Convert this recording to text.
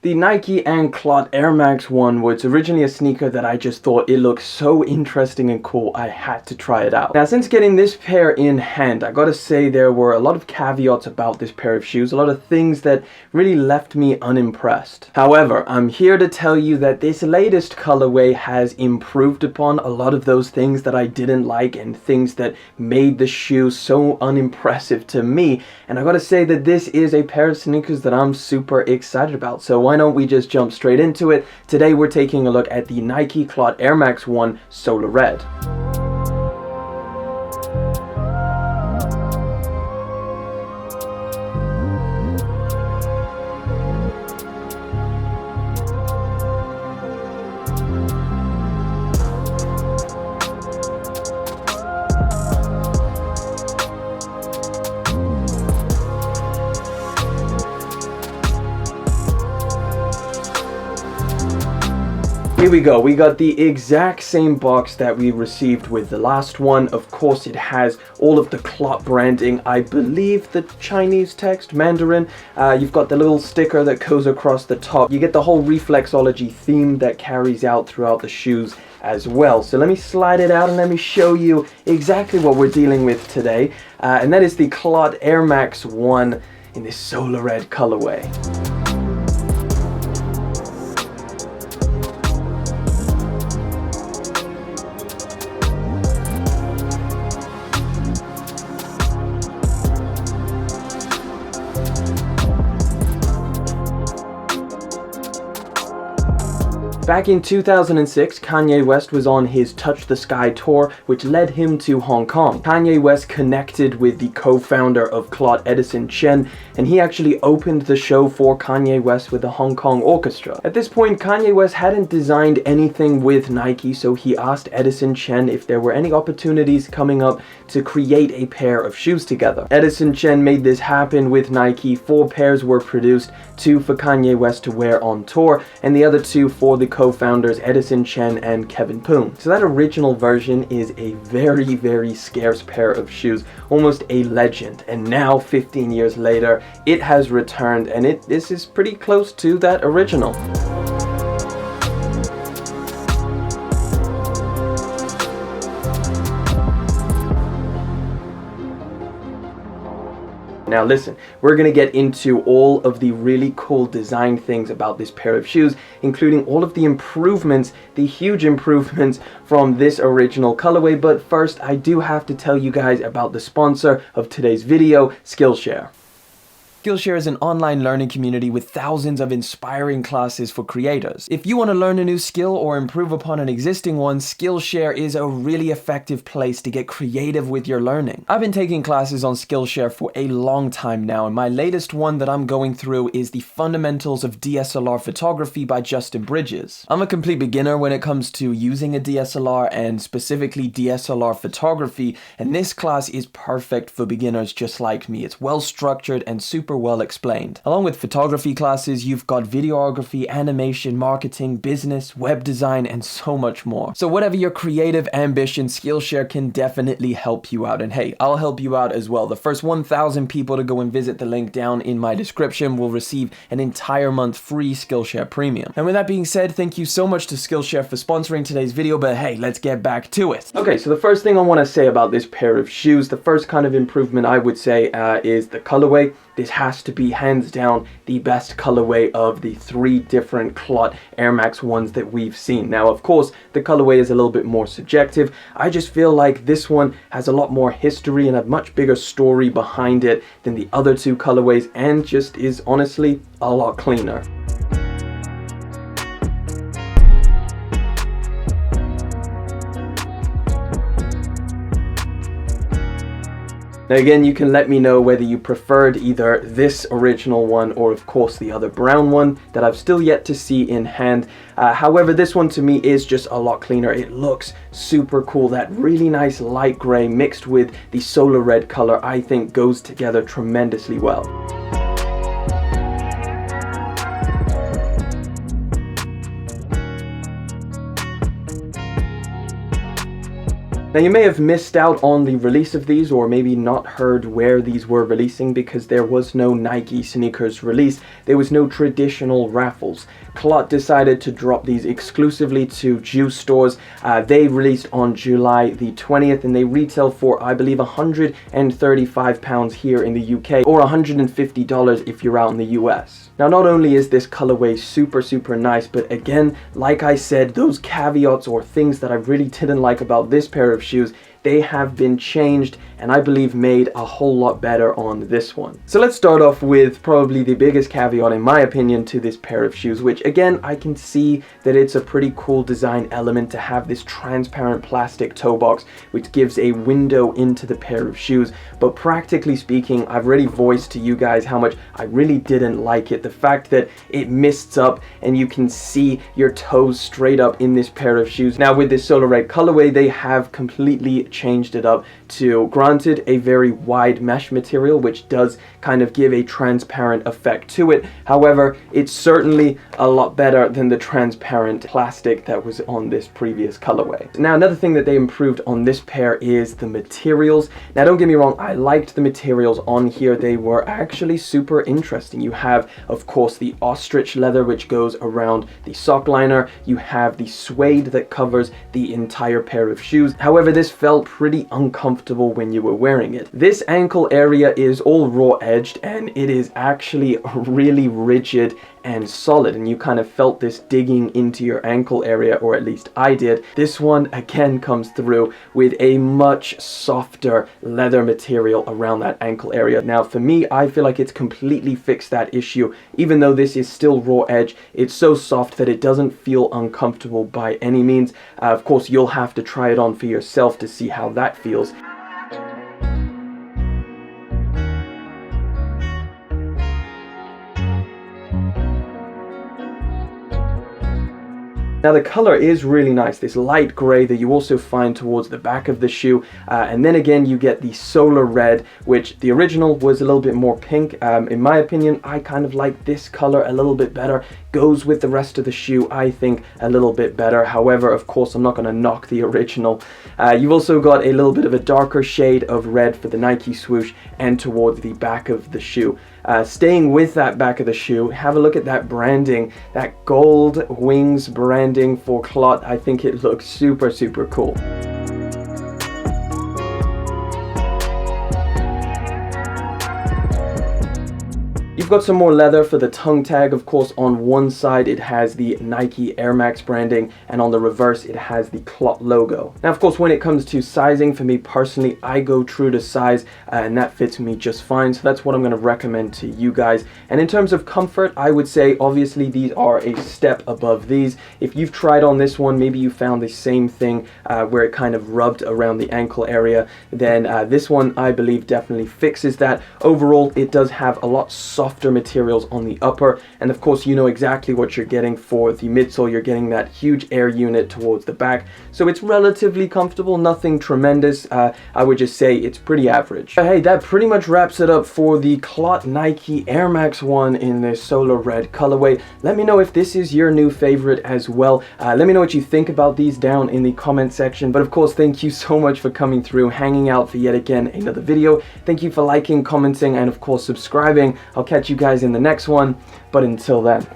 The Nike and Clot Air Max 1 was originally a sneaker that I just thought it looked so interesting and cool I had to try it out. Now since getting this pair in hand, I gotta say there were a lot of caveats about this pair of shoes, a lot of things that really left me unimpressed. However, I'm here to tell you that this latest colorway has improved upon a lot of those things that I didn't like and things that made the shoe so unimpressive to me, and I gotta say that this is a pair of sneakers that I'm super excited about. So why don't we just jump straight into it? Today we're taking a look at the Nike Clot Air Max 1 Solar Red. Here we go, we got the exact same box that we received with the last one. Of course it has all of the Clot branding, I believe the Chinese text, Mandarin. You've got the little sticker that goes across the top. You get the whole reflexology theme that carries out throughout the shoes as well. So let me slide it out and let me show you exactly what we're dealing with today. And that is the Clot Air Max 1 in this solar red colorway. Back in 2006, Kanye West was on his Touch the Sky tour, which led him to Hong Kong. Kanye West connected with the co-founder of Clot, Edison Chen, and he actually opened the show for Kanye West with the Hong Kong Orchestra. At this point, Kanye West hadn't designed anything with Nike, so he asked Edison Chen if there were any opportunities coming up to create a pair of shoes together. Edison Chen made this happen with Nike. 4 pairs were produced, 2 for Kanye West to wear on tour, and the other 2 for the co-founders Edison Chen and Kevin Poon. So that original version is a very, very scarce pair of shoes, almost a legend. And now, 15 years later, it has returned, and this is pretty close to that original. Now listen, we're going to get into all of the really cool design things about this pair of shoes, including all of the improvements, the huge improvements from this original colorway. But first, I do have to tell you guys about the sponsor of today's video, Skillshare. Skillshare is an online learning community with thousands of inspiring classes for creators. If you want to learn a new skill or improve upon an existing one, Skillshare is a really effective place to get creative with your learning. I've been taking classes on Skillshare for a long time now, and my latest one that I'm going through is the Fundamentals of DSLR Photography by Justin Bridges. I'm a complete beginner when it comes to using a DSLR and specifically DSLR photography, and this class is perfect for beginners just like me. It's well structured and super well explained. Along with photography classes, you've got videography, animation, marketing, business, web design, and so much more. So whatever your creative ambition, Skillshare can definitely help you out. And hey, I'll help you out as well. The first 1,000 people to go and visit the link down in my description will receive an entire month free Skillshare Premium. And with that being said, thank you so much to Skillshare for sponsoring today's video, but hey, let's get back to it. Okay, so the first thing I want to say about this pair of shoes, the first kind of improvement I would say is the colorway. This has to be hands down the best colorway of the 3 different Clot Air Max 1s that we've seen. Now, of course, the colorway is a little bit more subjective. I just feel like this one has a lot more history and a much bigger story behind it than the other 2 colorways, and just is honestly a lot cleaner. Now again, you can let me know whether you preferred either this original one or of course the other brown one that I've still yet to see in hand. However, this one to me is just a lot cleaner. It looks super cool. That really nice light gray mixed with the solar red color I think goes together tremendously well. Now you may have missed out on the release of these, or maybe not heard where these were releasing, because there was no Nike sneakers release. There was no traditional raffles. Clot decided to drop these exclusively to juice stores. They released on July the 20th, and they retail for, I believe, £135 here in the UK, or $150 if you're out in the US. Now, not only is this colorway super nice, but again, like I said, those caveats or things that I really didn't like about this pair of shoes, they have been changed and I believe made a whole lot better on this one. So let's start off with probably the biggest caveat in my opinion to this pair of shoes, which again, I can see that it's a pretty cool design element to have this transparent plastic toe box which gives a window into the pair of shoes. But practically speaking, I've already voiced to you guys how much I really didn't like it. The fact that it mists up and you can see your toes straight up in this pair of shoes. Now with this solar red colorway, they have completely changed it up to, granted, a very wide mesh material which does kind of give a transparent effect to it. However, it's certainly a lot better than the transparent plastic that was on this previous colorway. Now another thing that they improved on this pair is the materials. Now don't get me wrong, I liked the materials on here. They were actually super interesting. You have, of course, the ostrich leather which goes around the sock liner. You have the suede that covers the entire pair of shoes. However, this felt pretty uncomfortable when you were wearing it. This ankle area is all raw edged and it is actually really rigid and solid, and you kind of felt this digging into your ankle area, or at least I did. This one again comes through with a much softer leather material around that ankle area. Now for me, I feel like it's completely fixed that issue. Even though this is still raw edge, it's so soft that it doesn't feel uncomfortable by any means. Of course, you'll have to try it on for yourself to see how that feels. Now the color is really nice, this light gray that you also find towards the back of the shoe, and then again you get the solar red, which the original was a little bit more pink. In my opinion, I kind of like this color a little bit better. Goes with the rest of the shoe, I think, a little bit better. However, of course, I'm not going to knock the original. You've also got a little bit of a darker shade of red for the Nike swoosh and towards the back of the shoe. Staying with that back of the shoe, have a look at that branding, that gold wings branding for Clot. I think it looks super cool. You've got some more leather for the tongue tag. Of course, on one side it has the Nike Air Max branding, and on the reverse it has the Clot logo. Now of course, when it comes to sizing, for me personally, I go true to size, and that fits me just fine, so that's what I'm going to recommend to you guys. And in terms of comfort, I would say obviously these are a step above these. If you've tried on this one, maybe you found the same thing where it kind of rubbed around the ankle area, then this one I believe definitely fixes that. Overall, it does have a lot softer materials on the upper, and of course you know exactly what you're getting for the midsole. You're getting that huge air unit towards the back, so it's relatively comfortable, nothing tremendous. I would just say it's pretty average. But hey, that pretty much wraps it up for the Clot Nike Air Max 1 in the solar red colorway. Let me know if this is your new favorite as well. Let me know what you think about these down in the comment section. But of course, thank you so much for coming through, hanging out for yet again another video. Thank you for liking, commenting, and of course subscribing. I'll catch you guys in the next one, but until then.